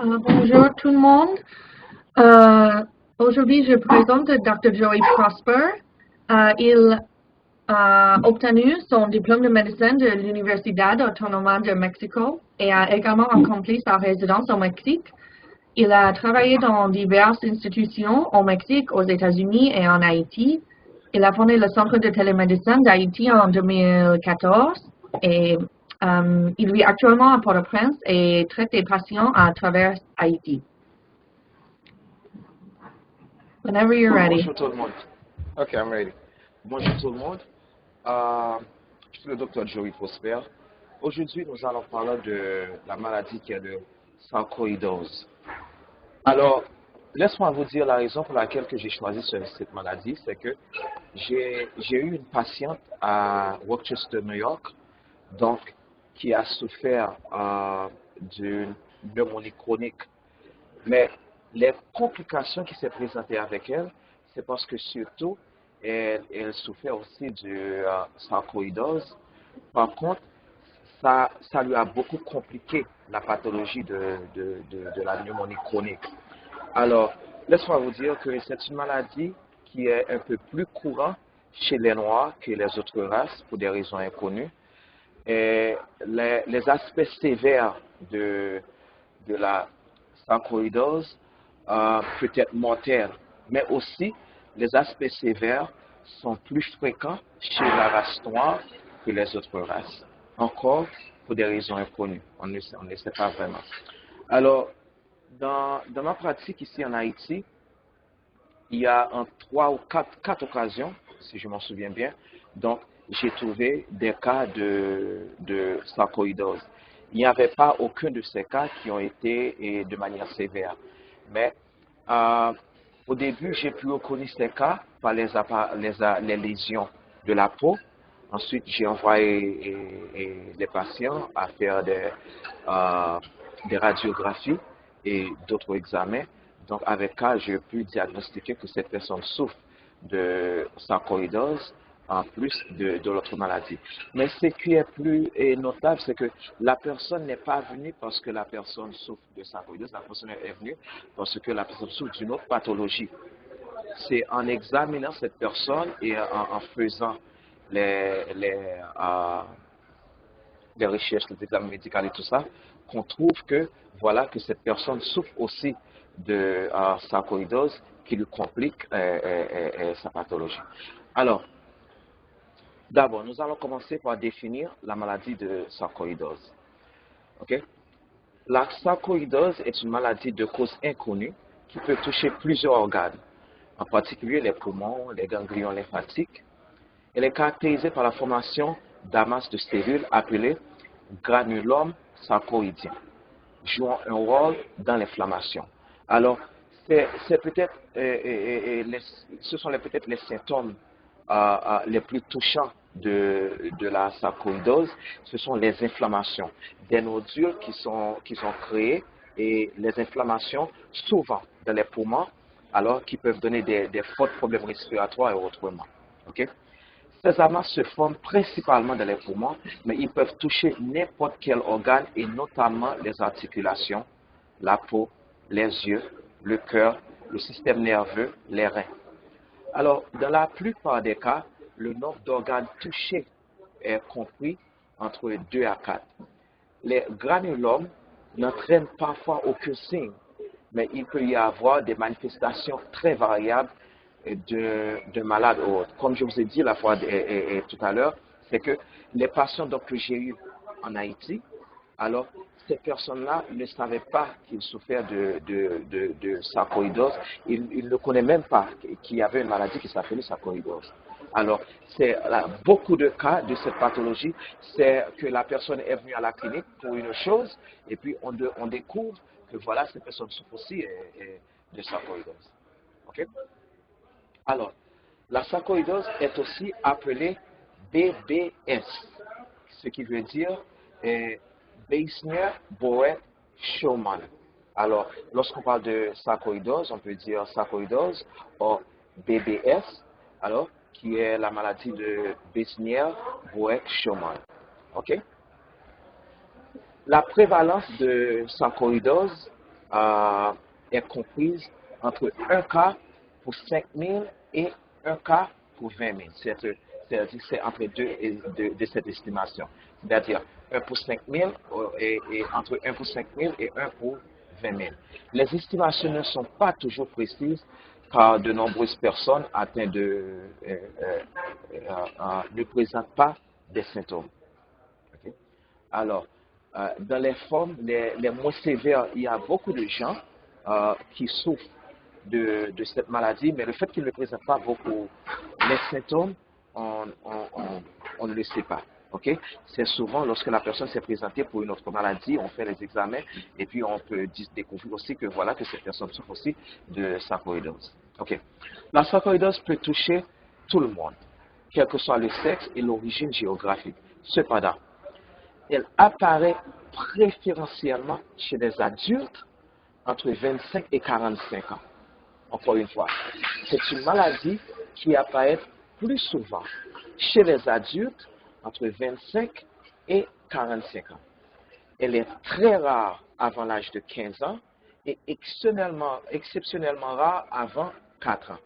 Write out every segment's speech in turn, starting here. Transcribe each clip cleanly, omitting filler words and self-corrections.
Bonjour tout le monde. Aujourd'hui, je présente Dr. Joey Prosper. Il a obtenu son diplôme de médecine de l'Universidad Autónoma de Mexico et a également accompli sa résidence au Mexique. Il a travaillé dans diverses institutions au Mexique, aux États-Unis et en Haïti. Il a fondé le Centre de télémédecine d'Haïti en 2014 et il vit actuellement à Port-au-Prince et traite des patients à travers Haïti. Whenever you're ready. Bonjour tout le monde. Ok, I'm ready. Bonjour tout le monde. Je suis le docteur Joey Prosper. Aujourd'hui, nous allons parler de la maladie qui est de sarcoïdose. Alors, laisse-moi vous dire la raison pour laquelle j'ai choisi cette maladie, c'est que j'ai eu une patiente à Rochester, New York, donc qui a souffert d'une pneumonie chronique. Mais les complications qui s'est présentées avec elle, c'est parce que surtout, elle souffrait aussi de sarcoïdose. Par contre, ça lui a beaucoup compliqué la pathologie de la pneumonie chronique. Alors, laisse-moi vous dire que c'est une maladie qui est un peu plus courante chez les Noirs que les autres races pour des raisons inconnues. Et les aspects sévères de la sarcoïdose peut être mortels, mais aussi les aspects sévères sont plus fréquents chez la race noire que les autres races. Encore pour des raisons inconnues, on ne sait pas vraiment. Alors, dans ma pratique ici en Haïti, il y a en 3 ou 4 occasions, si je m'en souviens bien, donc j'ai trouvé des cas de sarcoïdose. Il n'y avait pas aucun de ces cas qui ont été de manière sévère. Mais au début, j'ai pu reconnaître ces cas par les lésions de la peau. Ensuite, j'ai envoyé les patients à faire des radiographies et d'autres examens. Donc, avec ça, j'ai pu diagnostiquer que cette personne souffre de sarcoïdose en plus de l'autre maladie. Mais ce qui est plus notable, c'est que la personne n'est pas venue parce que la personne souffre de sarcoïdose, la personne est venue parce que la personne souffre d'une autre pathologie. C'est en examinant cette personne et en faisant les recherches, les examens médicaux et tout ça, qu'on trouve que, voilà, que cette personne souffre aussi de sarcoïdose qui lui complique sa pathologie. Alors, d'abord, nous allons commencer par définir la maladie de sarcoïdose. Okay? La sarcoïdose est une maladie de cause inconnue qui peut toucher plusieurs organes, en particulier les poumons, les ganglions lymphatiques. Elle est caractérisée par la formation d'amas de cellules appelées granulome sarcoïdien, jouant un rôle dans l'inflammation. Alors, ce sont peut-être les symptômes les plus touchants de la sarcoïdose, ce sont les inflammations, des nodules qui sont créés et les inflammations souvent dans les poumons, alors qui peuvent donner des forts problèmes respiratoires et autrement. Okay? Ces amas se forment principalement dans les poumons, mais ils peuvent toucher n'importe quel organe et notamment les articulations, la peau, les yeux, le cœur, le système nerveux, les reins. Alors, dans la plupart des cas, le nombre d'organes touchés est compris entre 2 à 4. Les granulomes n'entraînent parfois aucun signe, mais il peut y avoir des manifestations très variables de malade ou autre. Comme je vous ai dit la fois tout à l'heure, c'est que les patients que j'ai eus en Haïti, alors ces personnes-là ne savaient pas qu'ils souffraient de sarcoïdose. Ils ne connaissaient même pas qu'il y avait une maladie qui s'appelait sarcoïdose. Alors, c'est beaucoup de cas de cette pathologie, c'est que la personne est venue à la clinique pour une chose, et puis on découvre que voilà, cette personne souffre aussi de sarcoïdose. Okay? Alors, la sarcoïdose est aussi appelée BBS, ce qui veut dire Beisnier-Boët-Schaumann. Alors, lorsqu'on parle de sarcoïdose, on peut dire sarcoïdose ou BBS, alors, qui est la maladie de Beisnier-Boët-Schaumann. OK? La prévalence de sarcoïdose est comprise entre un cas pour 5 000 et un cas pour 20 000. C'est-à-dire c'est entre deux de cette estimation. C'est-à-dire 1 pour 5 000 et entre 1 pour 5 000 et 1 pour 20 000. Les estimations ne sont pas toujours précises car de nombreuses personnes atteintes ne présentent pas des symptômes. Okay? Alors, dans les formes les moins sévères, il y a beaucoup de gens qui souffrent de cette maladie, mais le fait qu'ils ne présentent pas beaucoup les symptômes, on ne le sait pas. Okay? C'est souvent lorsque la personne s'est présentée pour une autre maladie, on fait les examens et puis on peut découvrir aussi que voilà que cette personne souffre aussi de sarcoïdose. Okay. La sarcoïdose peut toucher tout le monde, quel que soit le sexe et l'origine géographique. Cependant, elle apparaît préférentiellement chez les adultes entre 25 et 45 ans. Encore une fois, c'est une maladie qui apparaît plus souvent chez les adultes entre 25 et 45 ans. Elle est très rare avant l'âge de 15 ans et exceptionnellement rare avant 4 ans.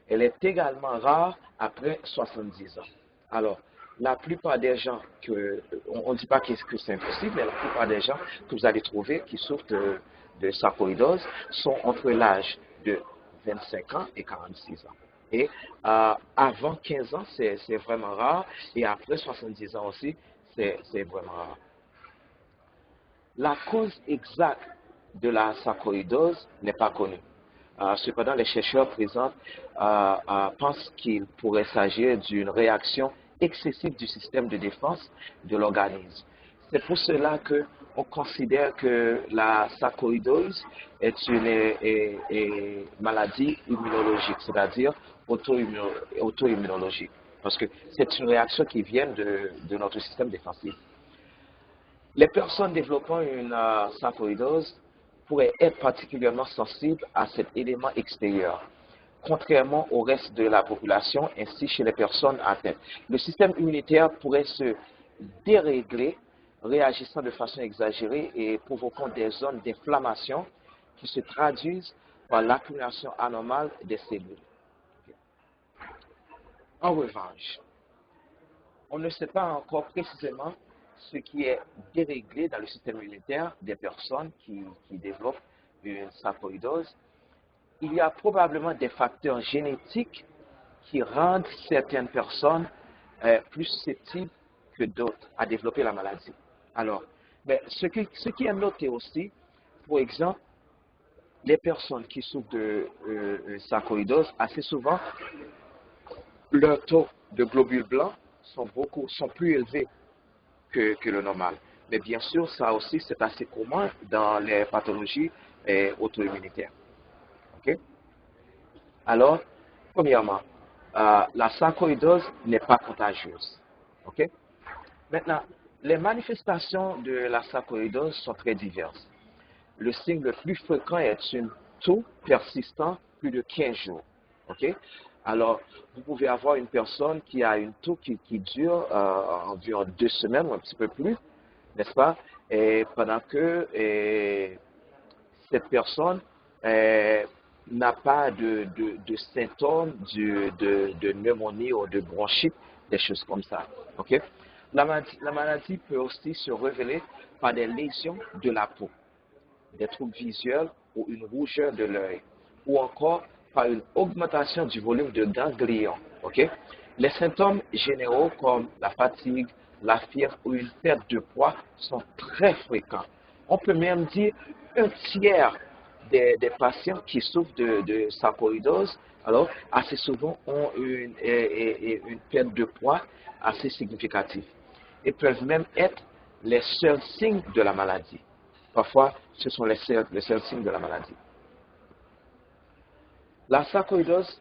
Elle est également rare après 70 ans. Alors, la plupart des gens on ne dit pas que c'est impossible, mais la plupart des gens que vous allez trouver qui souffrent de sarcoïdose sont entre l'âge de 25 ans et 46 ans. Et avant 15 ans, c'est vraiment rare, et après 70 ans aussi, c'est vraiment rare. La cause exacte de la sarcoïdose n'est pas connue. Cependant, les chercheurs présents pensent qu'il pourrait s'agir d'une réaction excessive du système de défense de l'organisme. C'est pour cela qu'on considère que la sarcoïdose est une maladie immunologique, c'est-à-dire auto-immunologique, parce que c'est une réaction qui vient de notre système défensif. Les personnes développant une sarcoïdose pourraient être particulièrement sensibles à cet élément extérieur, contrairement au reste de la population, ainsi chez les personnes atteintes. Le système immunitaire pourrait se dérégler, réagissant de façon exagérée et provoquant des zones d'inflammation qui se traduisent par l'accumulation anormale des cellules. En revanche, on ne sait pas encore précisément ce qui est déréglé dans le système immunitaire des personnes qui développent une sarcoïdose. Il y a probablement des facteurs génétiques qui rendent certaines personnes plus susceptibles que d'autres à développer la maladie. Alors, ce qui est noté aussi, par exemple, les personnes qui souffrent de sarcoïdose, assez souvent, leur taux de globules blancs sont plus élevés que le normal. Mais bien sûr, ça aussi, c'est assez commun dans les pathologies auto-immunitaires. Okay? Alors, premièrement, la sarcoïdose n'est pas contagieuse. Okay? Maintenant, les manifestations de la sarcoïdose sont très diverses. Le signe le plus fréquent est une toux persistant plus de 15 jours. Okay? Alors, vous pouvez avoir une personne qui a une toux qui dure environ 2 semaines ou un petit peu plus, n'est-ce pas? Et pendant que cette personne n'a pas de symptômes de pneumonie ou de bronchite, des choses comme ça. Okay? La maladie peut aussi se révéler par des lésions de la peau, des troubles visuels ou une rougeur de l'œil, ou encore par une augmentation du volume de ganglions. Okay? Les symptômes généraux comme la fatigue, la fièvre ou une perte de poids sont très fréquents. On peut même dire un tiers des patients qui souffrent de sarcoïdose, alors assez souvent ont une perte de poids assez significative et peuvent même être les seuls signes de la maladie. Parfois, ce sont les seuls signes de la maladie. La sarcoïdose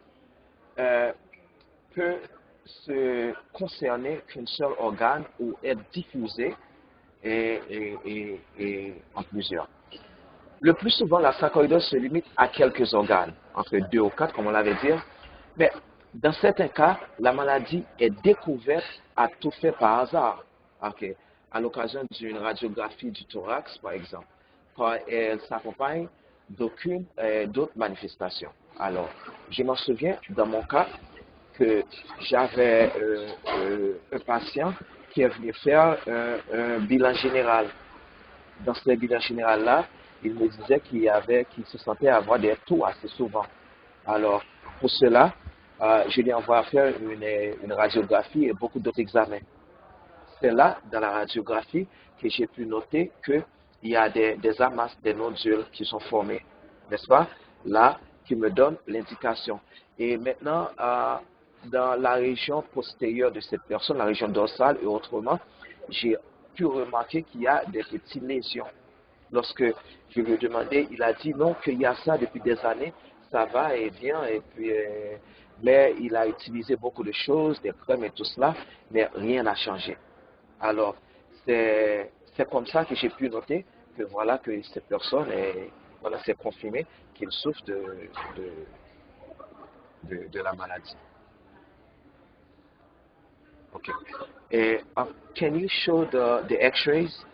peut se concerner qu'un seul organe ou être diffusée en plusieurs. Le plus souvent, la sarcoïdose se limite à quelques organes, entre 2 ou 4, comme on l'avait dit. Mais dans certains cas, la maladie est découverte à tout fait par hasard, à l'occasion d'une radiographie du thorax, par exemple. Elle s'accompagne d'aucune d'autres manifestations. Alors, je m'en souviens, dans mon cas, que j'avais un patient qui est venu faire un bilan général. Dans ce bilan général-là, il me disait qu'il se sentait avoir des toux assez souvent. Alors, pour cela, je lui envoie faire une radiographie et beaucoup d'autres examens. C'est là, dans la radiographie, que j'ai pu noter qu'il y a des amasses, des nodules qui sont formés, n'est-ce pas? Là, qui me donne l'indication. Et maintenant, dans la région postérieure de cette personne, la région dorsale et autrement, j'ai pu remarquer qu'il y a des petites lésions. Lorsque je lui ai demandé, il a dit non, qu'il y a ça depuis des années, ça va et vient, et puis, mais il a utilisé beaucoup de choses, des crèmes et tout cela, mais rien n'a changé. Alors, c'est comme ça que j'ai pu noter que voilà que cette personne voilà, s'est confirmé qu'il souffre de la maladie. Okay. Can you show the X-rays?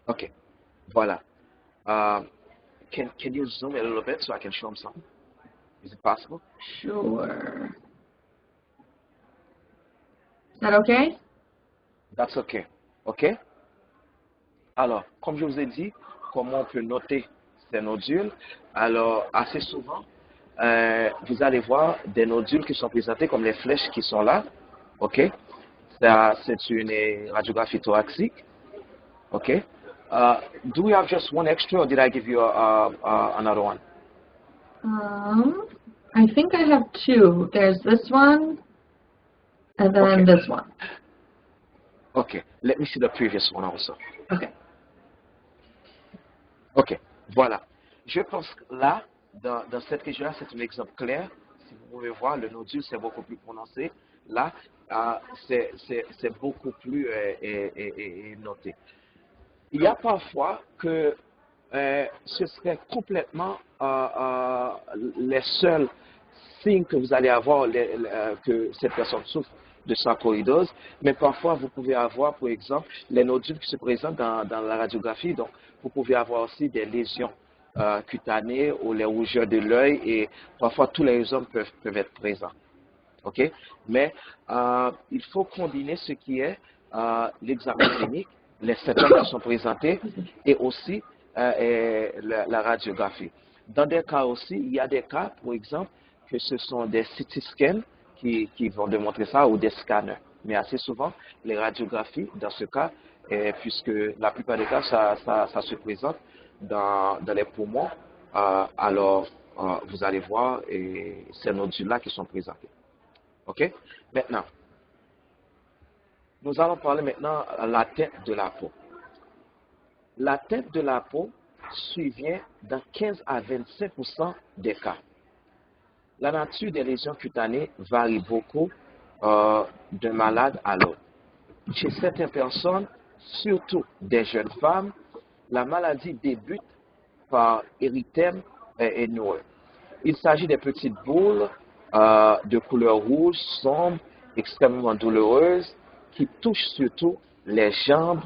Okay. Voilà. Can you zoom a little bit so I can show him something? Is it possible? Sure. Is that okay? That's okay. OK? Alors, comme je vous ai dit, comment on peut noter ces nodules? Alors, assez souvent, vous allez voir des nodules qui sont présentés comme les flèches qui sont là. OK? Ça, c'est une radiographie thoracique. OK? Do we have just one extra or did I give you another one? I think I have two. There's this one and then this one. Okay, let me see the previous one also. Okay. Ok, voilà. Je pense que là, dans cette région-là, c'est un exemple clair. Si vous pouvez voir, le nodule, c'est beaucoup plus prononcé. Là, c'est beaucoup plus noté. Il y a parfois que ce serait complètement les seuls signes que vous allez avoir que cette personne souffre de sarcoïdose, mais parfois vous pouvez avoir, par exemple, les nodules qui se présentent dans la radiographie. Donc, vous pouvez avoir aussi des lésions cutanées ou les rougeurs de l'œil et parfois tous les rhizomes peuvent être présents. OK? Mais il faut combiner ce qui est l'examen clinique, les symptômes qui sont présentés et aussi la radiographie. Dans des cas aussi, il y a des cas, par exemple, que ce sont des CT scans qui vont démontrer ça ou des scanners. Mais assez souvent, les radiographies, dans ce cas, puisque la plupart des cas, ça se présente dans les poumons, alors vous allez voir ces nodules-là qui sont présentés. OK? Maintenant, nous allons parler maintenant de la tête de la peau. La tête de la peau survient dans 15 à 25% des cas. La nature des lésions cutanées varie beaucoup d'un malade à l'autre. Chez certaines personnes, surtout des jeunes femmes, la maladie débute par érythème et noueux. Il s'agit de petites boules de couleur rouge, sombre, extrêmement douloureuses, qui touchent surtout les jambes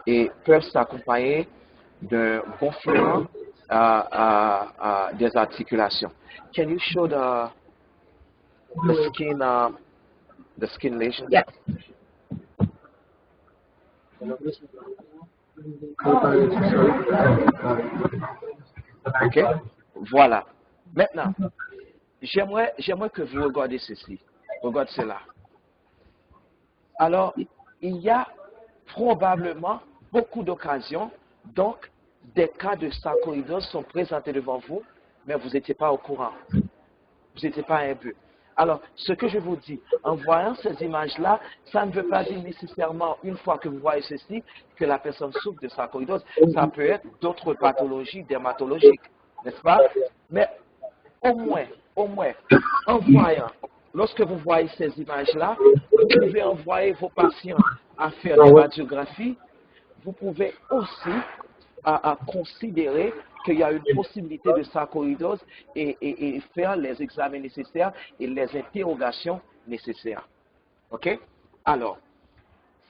et peuvent s'accompagner d'un gonflement des articulations. Can you show the skin lesion? Yes. OK? Voilà. Maintenant, j'aimerais que vous regardiez ceci. Regardez cela. Alors, il y a probablement beaucoup d'occasions, donc des cas de sarcoïdose sont présentés devant vous, mais vous n'étiez pas au courant. Vous n'étiez pas imbu. Alors, ce que je vous dis, en voyant ces images-là, ça ne veut pas dire nécessairement, une fois que vous voyez ceci, que la personne souffre de sarcoïdose. Ça peut être d'autres pathologies dermatologiques, n'est-ce pas? Mais au moins, en voyant, lorsque vous voyez ces images-là, vous pouvez envoyer vos patients à faire des radiographies. Vous pouvez aussi considérer qu'il y a une possibilité de sarcoïdose et faire les examens nécessaires et les interrogations nécessaires. OK? Alors,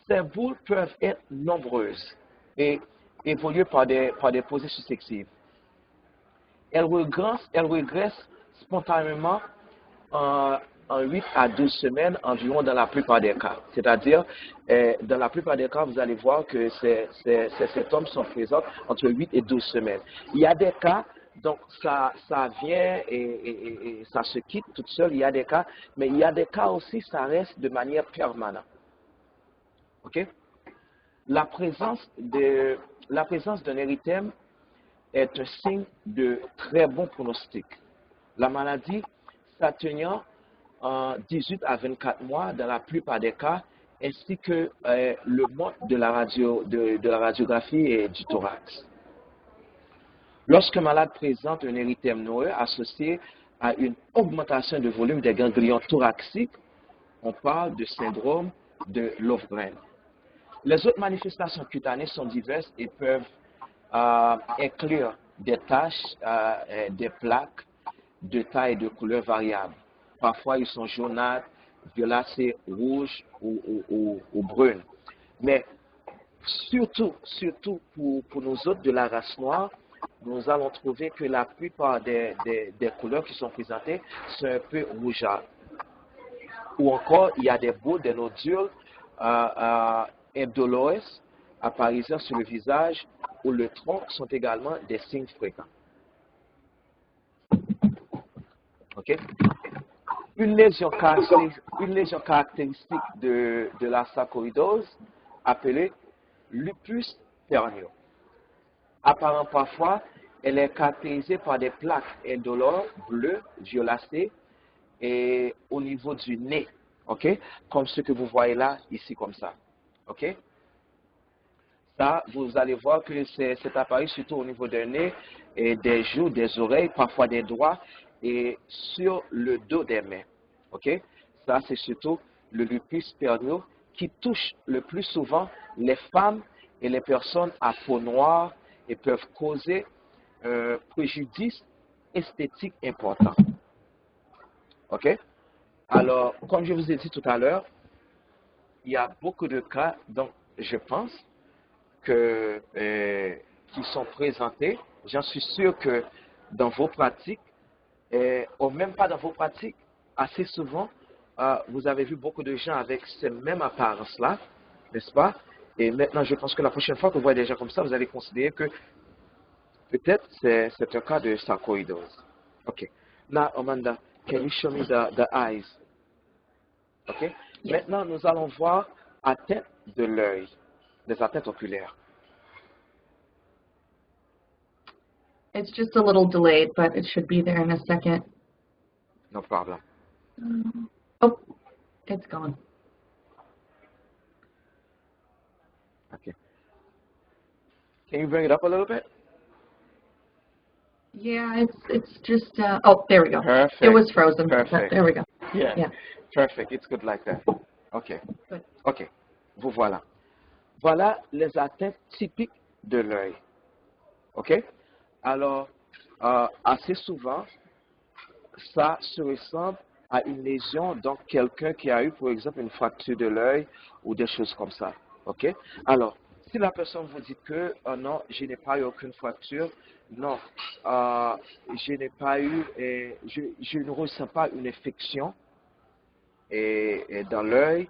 Ces boules peuvent être nombreuses et évoluer par des posées successives. Elles régressent spontanément en 8 à 12 semaines environ dans la plupart des cas. C'est-à-dire, dans la plupart des cas, vous allez voir que ces symptômes sont présents entre 8 et 12 semaines. Il y a des cas, donc ça vient et ça se quitte toute seule, il y a des cas, mais il y a des cas aussi, ça reste de manière permanente. OK? La présence d'un érythème est un signe de très bon pronostic. La maladie s'atténuant en 18 à 24 mois dans la plupart des cas, ainsi que le mode de la radiographie et du thorax. Lorsqu'un malade présente un érythème noeux associé à une augmentation de volume des ganglions thoraciques, on parle de syndrome de Löfgren. Les autres manifestations cutanées sont diverses et peuvent inclure des taches, des plaques de taille et de couleur variable. Parfois, ils sont jaunâtres, violacés, rouges ou brunes. Mais surtout pour nous autres de la race noire, nous allons trouver que la plupart des couleurs qui sont présentées sont un peu rougeâtres. Ou encore, il y a des boules, des nodules indolores apparaissant sur le visage ou le tronc sont également des signes fréquents. Okay? Une lésion caractéristique de la sarcoïdose, appelée lupus pernio. Apparemment parfois, elle est caractérisée par des plaques indolores bleues, violacées, et au niveau du nez, ok? Comme ce que vous voyez là, ici, comme ça. Ok? Ça, vous allez voir que c'est apparu surtout au niveau des nez, et des joues, des oreilles, parfois des doigts, et sur le dos des mains. Ok? Ça, c'est surtout le lupus pernio qui touche le plus souvent les femmes et les personnes à peau noire et peuvent causer préjudice esthétique important. Ok? Alors, comme je vous ai dit tout à l'heure, il y a beaucoup de cas, donc je pense, qui sont présentés. J'en suis sûr que dans vos pratiques, ou même pas dans vos pratiques, assez souvent, vous avez vu beaucoup de gens avec ces mêmes apparences-là, n'est-ce pas? Et maintenant, je pense que la prochaine fois que vous voyez des gens comme ça, vous allez considérer que peut-être c'est un cas de sarcoïdose. OK. Now, Amanda, can you show me the eyes? OK? Yes. Maintenant, nous allons voir atteinte de l'œil, les atteintes oculaires. It's just a little delayed, but it should be there in a second. No problem. Oh, it's gone. Okay. Can you bring it up a little bit? Yeah, it's just, oh, there we go. Perfect. It was frozen. Perfect. There we go. Yeah. Yeah. Perfect. It's good like that. OK. Good. OK. Vous voilà. Voilà les atteintes typiques de l'œil. OK? Alors, assez souvent, ça se ressemble à une lésion, donc quelqu'un qui a eu, par exemple, une fracture de l'œil ou des choses comme ça. OK? Alors, si la personne vous dit que non, je n'ai pas eu aucune fracture, non, je n'ai pas eu, je ne ressens pas une infection dans l'œil,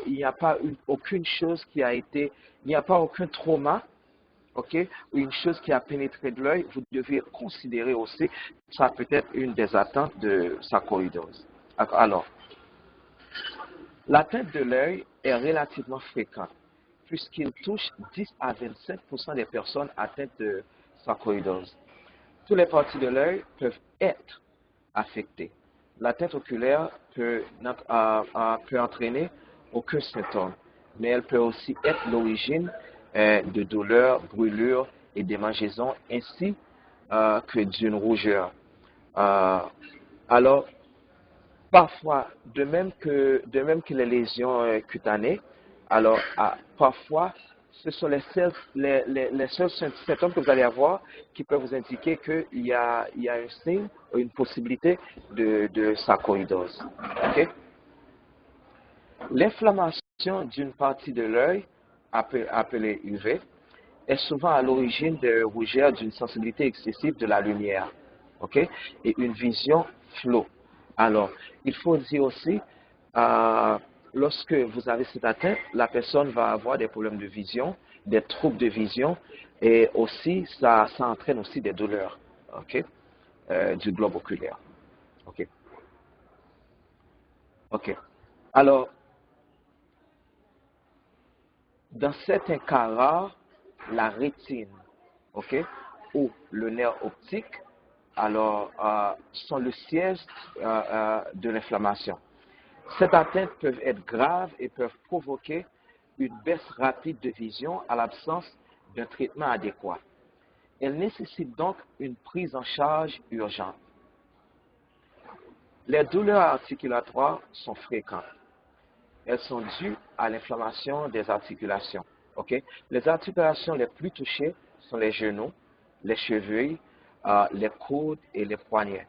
il n'y a pas aucune chose qui a été, il n'y a pas aucun trauma, ok, ou une chose qui a pénétré de l'œil, vous devez considérer aussi, ça peut être une des atteintes de sarcoïdose. Alors, l'atteinte de l'œil est relativement fréquente, puisqu'il touche 10 à 25% des personnes atteintes de sarcoïdose. Toutes les parties de l'œil peuvent être affectées. L'atteinte oculaire peut entraîner aucun symptôme, mais elle peut aussi être l'origine de douleurs, brûlures et démangeaisons, ainsi que d'une rougeur. Alors, parfois, de même que les lésions cutanées, alors parfois, ce sont les seuls symptômes que vous allez avoir qui peuvent vous indiquer qu'il y a un signe ou une possibilité de sarcoïdose. Okay? L'inflammation L'inflammation d'une partie de l'œil, appelée UV, est souvent à l'origine de rougeur d'une sensibilité excessive de la lumière, ok, et une vision floue. Alors, il faut dire aussi, lorsque vous avez cette atteinte, la personne va avoir des problèmes de vision, des troubles de vision, et aussi, ça entraîne aussi des douleurs, ok, du globe oculaire. Ok. Ok. Alors, dans certains cas rares, la rétine, ok, ou le nerf optique, alors, sont le siège de l'inflammation. Cette atteinte peut être grave et peuvent provoquer une baisse rapide de vision à l'absence d'un traitement adéquat. Elle nécessite donc une prise en charge urgente. Les douleurs articulatoires sont fréquentes. Elles sont dues à l'inflammation des articulations. Okay? Les articulations les plus touchées sont les genoux, les chevilles, les coudes et les poignets.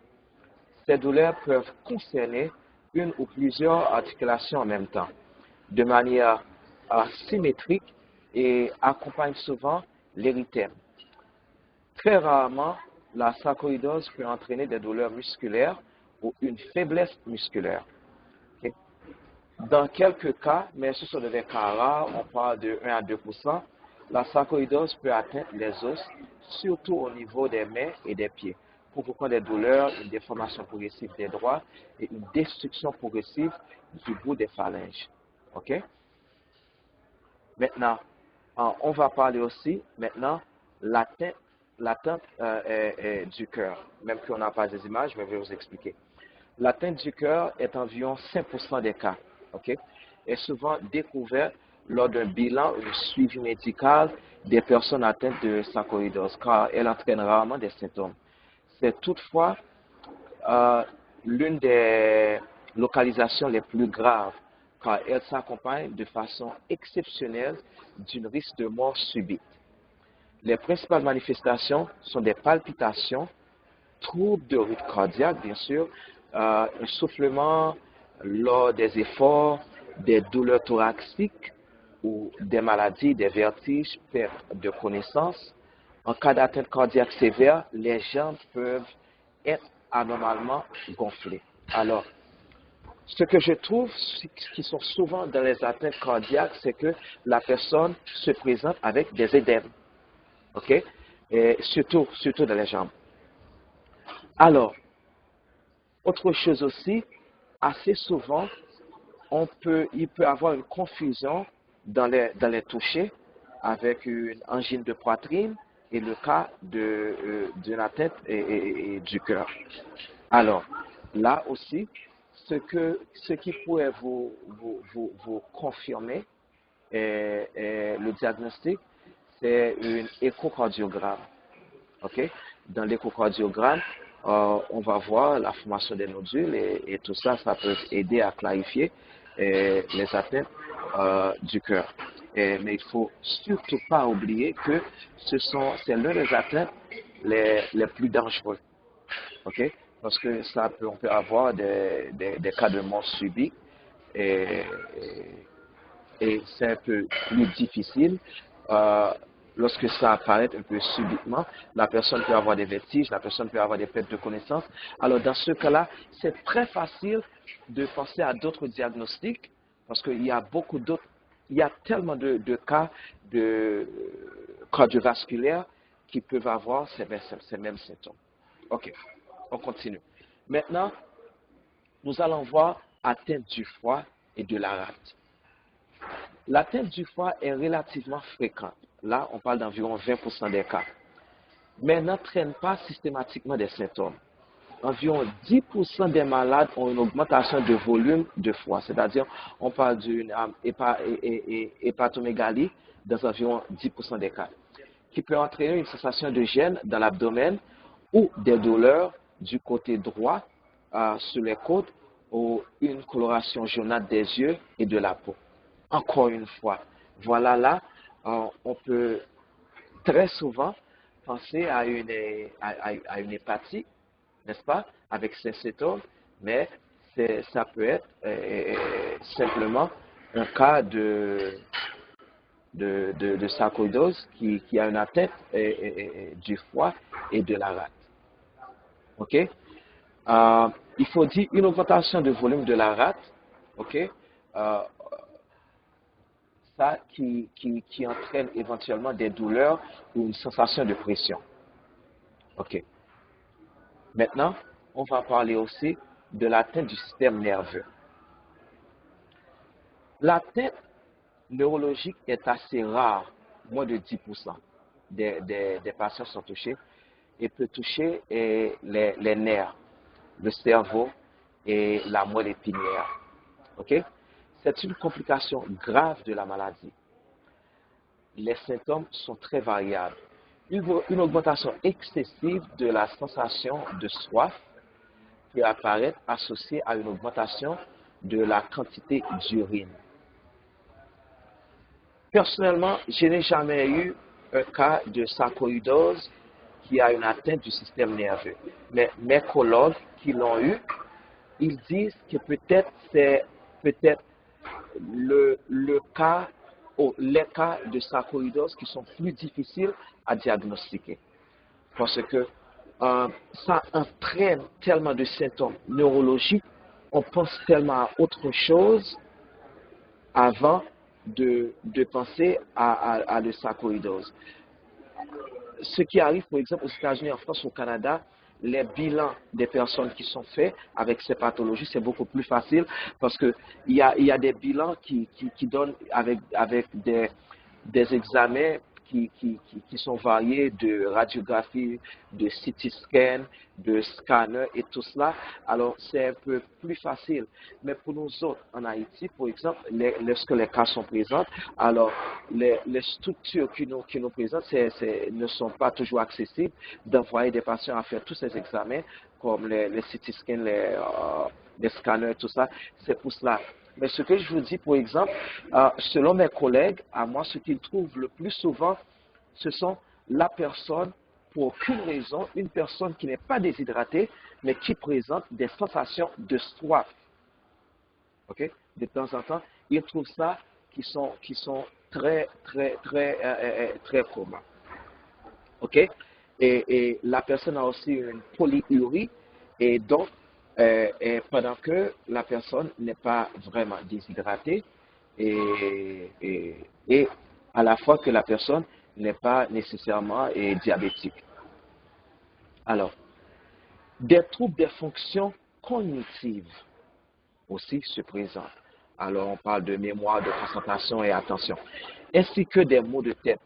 Ces douleurs peuvent concerner une ou plusieurs articulations en même temps, de manière symétrique et accompagnent souvent l'érythème. Très rarement, la sarcoïdose peut entraîner des douleurs musculaires ou une faiblesse musculaire. Okay? Dans quelques cas, mais ce sont des cas rares, on parle de 1 à 2%, la sarcoïdose peut atteindre les os, surtout au niveau des mains et des pieds, provoquant des douleurs, une déformation progressive des doigts et une destruction progressive du bout des phalanges. OK? Maintenant, on va parler aussi, maintenant, l'atteinte du cœur. Même qu'on n'a pas des images, mais je vais vous expliquer. L'atteinte du cœur est environ 5% des cas, ok, est souvent découverte lors d'un bilan ou d'un suivi médical des personnes atteintes de sarcoïdose, car elle entraîne rarement des symptômes. C'est toutefois l'une des localisations les plus graves, car elle s'accompagne de façon exceptionnelle d'un risque de mort subite. Les principales manifestations sont des palpitations, troubles de rythme cardiaque, bien sûr, un soufflement lors des efforts, des douleurs thoraciques ou des maladies, des vertiges, perte de connaissance. En cas d'atteinte cardiaque sévère, les jambes peuvent être anormalement gonflées. Alors, ce que je trouve qui sont souvent dans les atteintes cardiaques, c'est que la personne se présente avec des édèmes, ok? Et surtout dans les jambes. Alors, autre chose aussi, assez souvent, il peut y avoir une confusion dans les touchés avec une angine de poitrine et le cas d'une atteinte et du cœur. Alors, là aussi, ce qui pourrait vous confirmer le diagnostic, c'est une échocardiogramme. Okay? Dans l'échocardiogramme, on va voir la formation des nodules et tout ça, ça peut aider à clarifier les atteintes du cœur. Mais il ne faut surtout pas oublier que c'est l'une des atteintes les plus dangereuses. Okay? Parce que on peut avoir des cas de mort subite et c'est un peu plus difficile. Lorsque ça apparaît un peu subitement, la personne peut avoir des vertiges, la personne peut avoir des pertes de connaissance. Alors, dans ce cas-là, c'est très facile de penser à d'autres diagnostics parce qu'il y a il y a tellement de cas de cardiovasculaires qui peuvent avoir ces mêmes symptômes. OK, on continue. Maintenant, nous allons voir atteinte du foie et de la rate. L'atteinte du foie est relativement fréquente. Là, on parle d'environ 20% des cas, mais n'entraîne pas systématiquement des symptômes. Environ 10% des malades ont une augmentation de volume de foie, c'est-à-dire on parle d'une hépatomégalie dans environ 10% des cas, qui peut entraîner une sensation de gêne dans l'abdomen ou des douleurs du côté droit sur les côtes ou une coloration jaunâtre des yeux et de la peau. Encore une fois, voilà là, on peut très souvent penser à une hépatite, n'est-ce pas, avec ces symptômes, mais ça peut être simplement un cas de sarcoïdose qui a une atteinte du foie et de la rate. OK? Il faut dire une augmentation de volume de la rate, OK? Ça qui entraîne éventuellement des douleurs ou une sensation de pression. OK. Maintenant, on va parler aussi de l'atteinte du système nerveux. L'atteinte neurologique est assez rare, moins de 10% des patients sont touchés et peut toucher les nerfs, le cerveau et la moelle épinière. Okay? C'est une complication grave de la maladie. Les symptômes sont très variables. Une augmentation excessive de la sensation de soif peut apparaître associée à une augmentation de la quantité d'urine. Personnellement, je n'ai jamais eu un cas de sarcoïdose qui a une atteinte du système nerveux. Mais mes collègues qui l'ont eu, ils disent que peut-être c'est le cas ou les cas de sarcoïdose qui sont plus difficiles à diagnostiquer. Parce que ça entraîne tellement de symptômes neurologiques, on pense tellement à autre chose avant de penser à la sarcoïdose. Ce qui arrive, par exemple, aux États-Unis, en France, au Canada, les bilans des personnes qui sont faits avec ces pathologies, c'est beaucoup plus facile parce qu'il y a des bilans qui donnent avec des examens qui sont variés de radiographie, de CT scan, de scanner et tout cela. Alors, c'est un peu plus facile. Mais pour nous autres, en Haïti, par exemple, lorsque les cas sont présents, alors les structures qui nous présentent ne sont pas toujours accessibles d'envoyer des patients à faire tous ces examens, comme les CT scans, les scanners, tout ça. C'est pour cela. Mais ce que je vous dis, par exemple, selon mes collègues, à moi, ce qu'ils trouvent le plus souvent, ce sont la personne, pour aucune raison, une personne qui n'est pas déshydratée, mais qui présente des sensations de soif. Okay? De temps en temps, ils trouvent ça qui sont très communs. OK? Et la personne a aussi une polyurie, et donc, pendant que la personne n'est pas vraiment déshydratée et à la fois que la personne n'est pas nécessairement diabétique. Alors, des troubles des fonctions cognitives aussi se présentent. Alors, on parle de mémoire, de concentration et attention, ainsi que des maux de tête,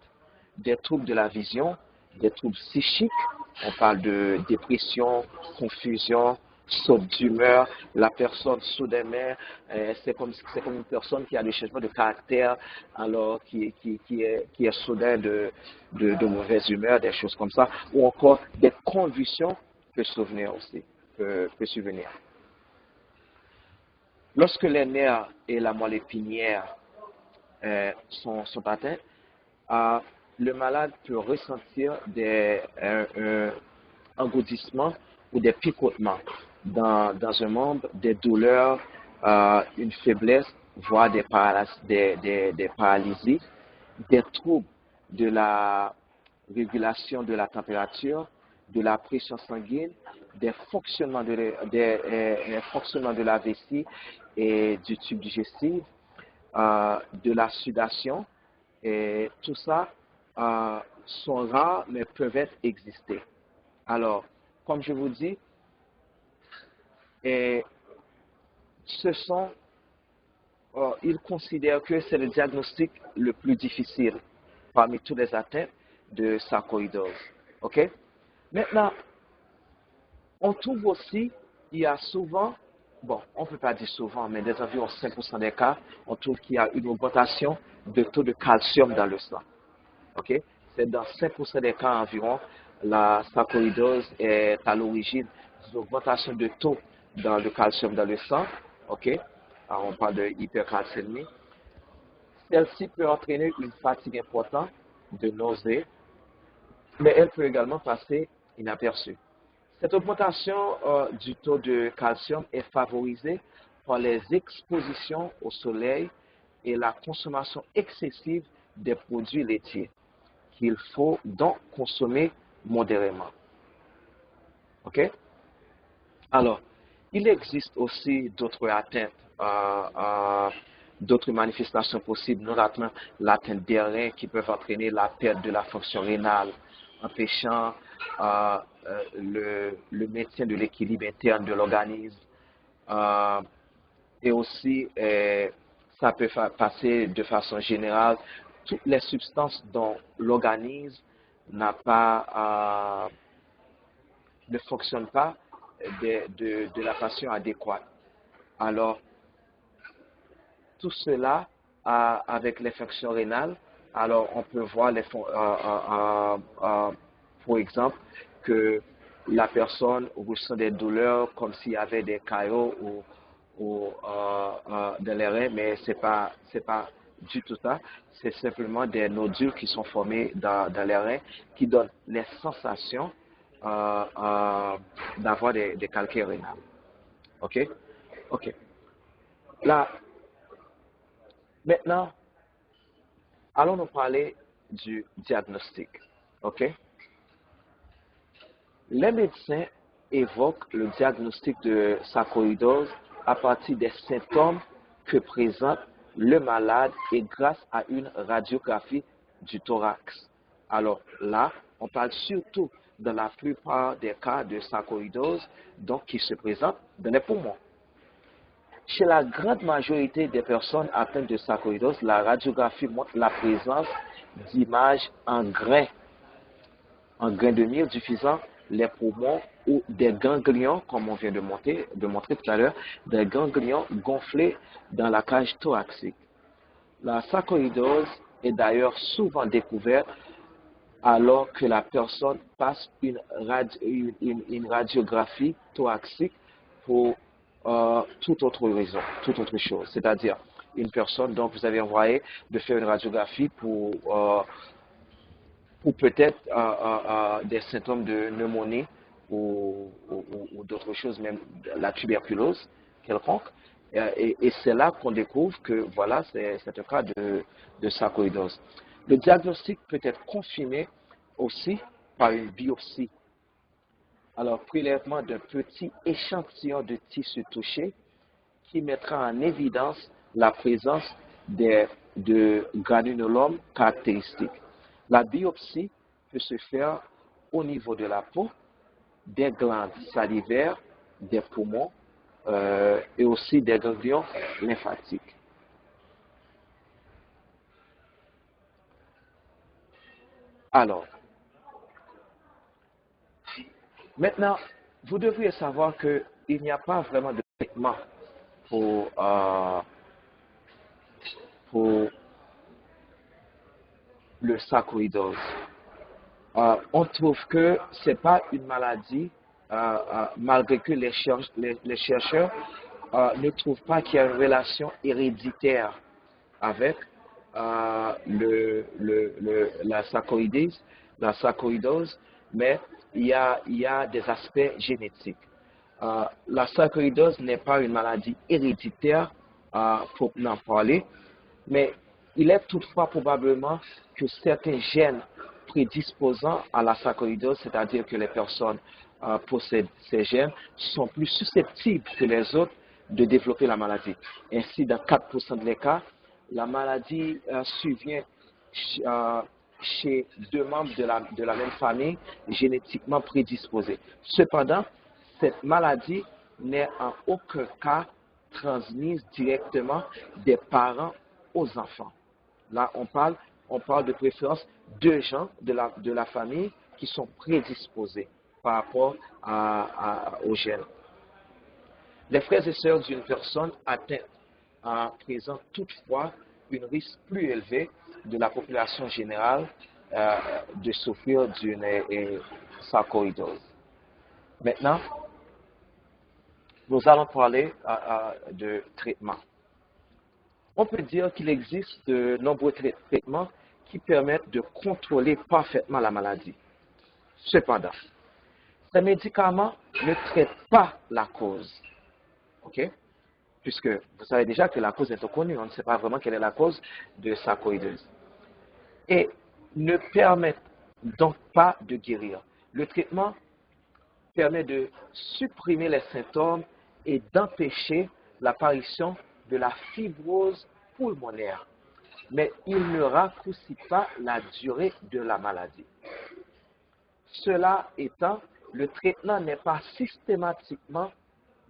des troubles de la vision, des troubles psychiques, on parle de dépression, confusion, saute d'humeur, la personne soudainement, c'est comme une personne qui a des changements de caractère, alors qui est soudain de mauvaise humeur, des choses comme ça, ou encore des convulsions peut survenir aussi, peut survenir. Lorsque les nerfs et la moelle épinière sont atteints, le malade peut ressentir un engourdissement ou des picotements dans un membre, des douleurs, une faiblesse, voire des paralysies, des troubles de la régulation de la température, de la pression sanguine, des fonctionnements de la vessie et du tube digestif, de la sudation, et tout ça sont rares mais peuvent exister. Alors, comme je vous dis, ils considèrent que c'est le diagnostic le plus difficile parmi tous les atteintes de sarcoïdose. OK? Maintenant, on trouve aussi, il y a souvent, bon, on ne peut pas dire souvent, mais dans environ 5% des cas, on trouve qu'il y a une augmentation de taux de calcium dans le sang. OK? C'est dans 5% des cas environ, la sarcoïdose est à l'origine d'une augmentation de taux dans le calcium dans le sang. OK? Alors, on parle de hypercalcémie. Celle-ci peut entraîner une fatigue importante, de nausées, mais elle peut également passer inaperçue. Cette augmentation du taux de calcium est favorisée par les expositions au soleil et la consommation excessive des produits laitiers, qu'il faut donc consommer modérément. OK? Alors, il existe aussi d'autres atteintes, d'autres manifestations possibles, notamment l'atteinte des reins qui peuvent entraîner la perte de la fonction rénale, empêchant le maintien de l'équilibre interne de l'organisme. Et aussi, ça peut passer de façon générale toutes les substances dont l'organisme n'a pas, ne fonctionne pas de la façon adéquate. Alors, tout cela avec les fonctions rénales, alors on peut voir pour exemple que la personne ressent des douleurs comme s'il y avait des caillots ou dans les reins, mais c'est pas du tout ça. C'est simplement des nodules qui sont formés dans les reins qui donnent les sensations d'avoir des calcaires rénales. OK? OK. Là, maintenant, allons nous parler du diagnostic. OK? Les médecins évoquent le diagnostic de sarcoïdose à partir des symptômes que présente le malade et grâce à une radiographie du thorax. Alors là, on parle surtout dans la plupart des cas de sarcoïdose, donc qui se présentent dans les poumons. Chez la grande majorité des personnes atteintes de sarcoïdose, la radiographie montre la présence d'images en grains de mire diffusant les poumons ou des ganglions, comme on vient de montrer tout à l'heure, des ganglions gonflés dans la cage thoracique. La sarcoïdose est d'ailleurs souvent découverte alors que la personne passe une radiographie thoracique pour toute autre raison, toute autre chose. C'est-à-dire, une personne, donc vous avez envoyé de faire une radiographie pour peut-être des symptômes de pneumonie ou d'autres choses, même la tuberculose quelconque. Et c'est là qu'on découvre que voilà, c'est un cas de sarcoïdose. Le diagnostic peut être confirmé aussi par une biopsie. Alors, prélèvement d'un petit échantillon de tissu touché qui mettra en évidence la présence de granulomes caractéristiques. La biopsie peut se faire au niveau de la peau, des glandes salivaires, des poumons et aussi des ganglions lymphatiques. Alors, maintenant, vous devriez savoir qu'il n'y a pas vraiment de traitement pour le sarcoïdose. On trouve que ce n'est pas une maladie, malgré que les chercheurs ne trouvent pas qu'il y a une relation héréditaire avec la sarcoïdose, mais il y a des aspects génétiques. La sarcoïdose n'est pas une maladie héréditaire, pour en parler, mais il est toutefois probablement que certains gènes prédisposant à la sarcoïdose, c'est-à-dire que les personnes possèdent ces gènes, sont plus susceptibles que les autres de développer la maladie. Ainsi, dans 4% des cas, la maladie survient chez deux membres de la même famille génétiquement prédisposés. Cependant, cette maladie n'est en aucun cas transmise directement des parents aux enfants. Là, on parle de préférence de gens de la famille qui sont prédisposés par rapport aux gènes. Les frères et sœurs d'une personne atteinte présentent toutefois un risque plus élevé de la population générale de souffrir d'une sarcoïdose. Maintenant, nous allons parler de traitement. On peut dire qu'il existe de nombreux traitements qui permettent de contrôler parfaitement la maladie. Cependant, ces médicaments ne traitent pas la cause. Okay? puisque vous savez déjà que la cause est inconnue, on ne sait pas vraiment quelle est la cause de sarcoïdose. Et ne permet donc pas de guérir. Le traitement permet de supprimer les symptômes et d'empêcher l'apparition de la fibrose pulmonaire, mais il ne raccourcit pas la durée de la maladie. Cela étant, le traitement n'est pas systématiquement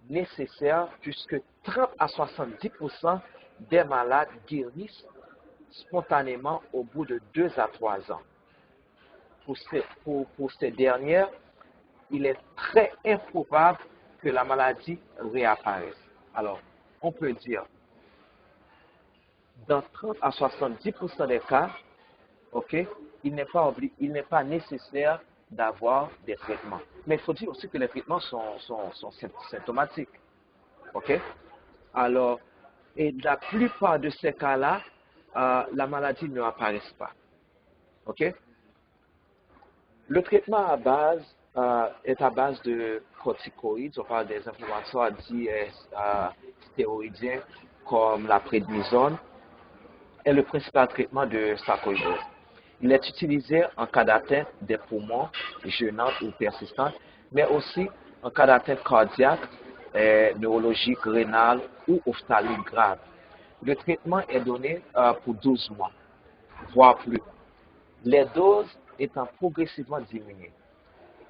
nécessaire puisque 30 à 70% des malades guérissent spontanément au bout de 2 à 3 ans. Pour ces dernières, il est très improbable que la maladie réapparaisse. Alors, on peut dire, dans 30 à 70% des cas, ok, il n'est pas nécessaire d'avoir des traitements. Mais il faut dire aussi que les traitements sont symptomatiques. Ok? Alors, et la plupart de ces cas-là, la maladie ne apparaît pas. Ok? Le traitement est à base de corticoïdes, on parle des inflammatoires dits stéroïdiens comme la prédnisone, est le principal traitement de sarcoïdose. Il est utilisé en cas d'atteinte des poumons gênantes ou persistantes, mais aussi en cas d'atteinte cardiaque, neurologique, rénale ou ophtalmique grave. Le traitement est donné pour 12 mois, voire plus. Les doses étant progressivement diminuées.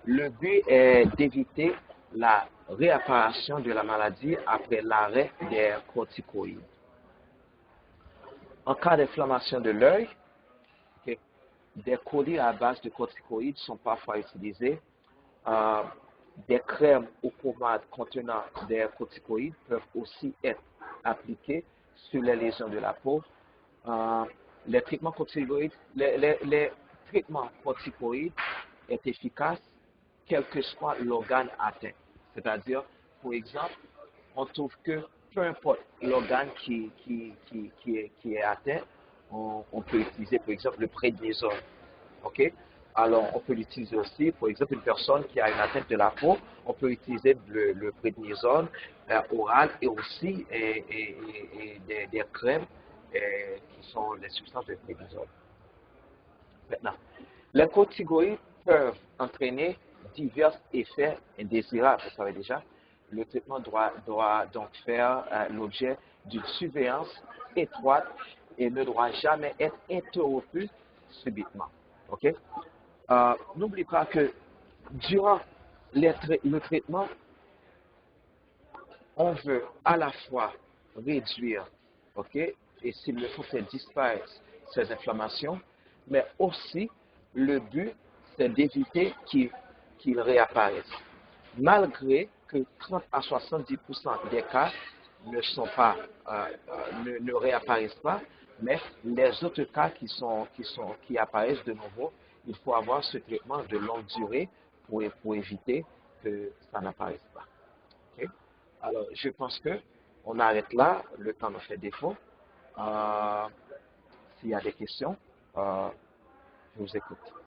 Le but est d'éviter la réapparition de la maladie après l'arrêt des corticoïdes. En cas d'inflammation de l'œil, des collyres à base de corticoïdes sont parfois utilisés. Des crèmes ou pommades contenant des corticoïdes peuvent aussi être appliquées sur les lésions de la peau. Les traitements corticoïdes est efficace quel que soit l'organe atteint. C'est-à-dire, par exemple, on trouve que peu importe l'organe qui est atteint, on peut utiliser par exemple le prédnisone. Ok? Alors, on peut l'utiliser aussi, par exemple, une personne qui a une atteinte de la peau, on peut utiliser le prédnisone oral et aussi des crèmes qui sont les substances de prédnisone. Maintenant, les corticoïdes peuvent entraîner divers effets indésirables, vous savez déjà. Le traitement doit donc faire l'objet d'une surveillance étroite et ne doit jamais être interrompu subitement. Okay? N'oubliez pas que durant le traitement, on veut à la fois réduire, ok, et s'il le faut faire disparaître ces inflammations, mais aussi le but, c'est d'éviter qu'ils réapparaissent. Malgré que 30 à 70% des cas ne réapparaissent pas, mais les autres cas qui apparaissent de nouveau, il faut avoir ce traitement de longue durée pour éviter que ça n'apparaisse pas. Okay? Alors, je pense que on arrête là, le temps nous fait défaut. S'il y a des questions, je vous écoute.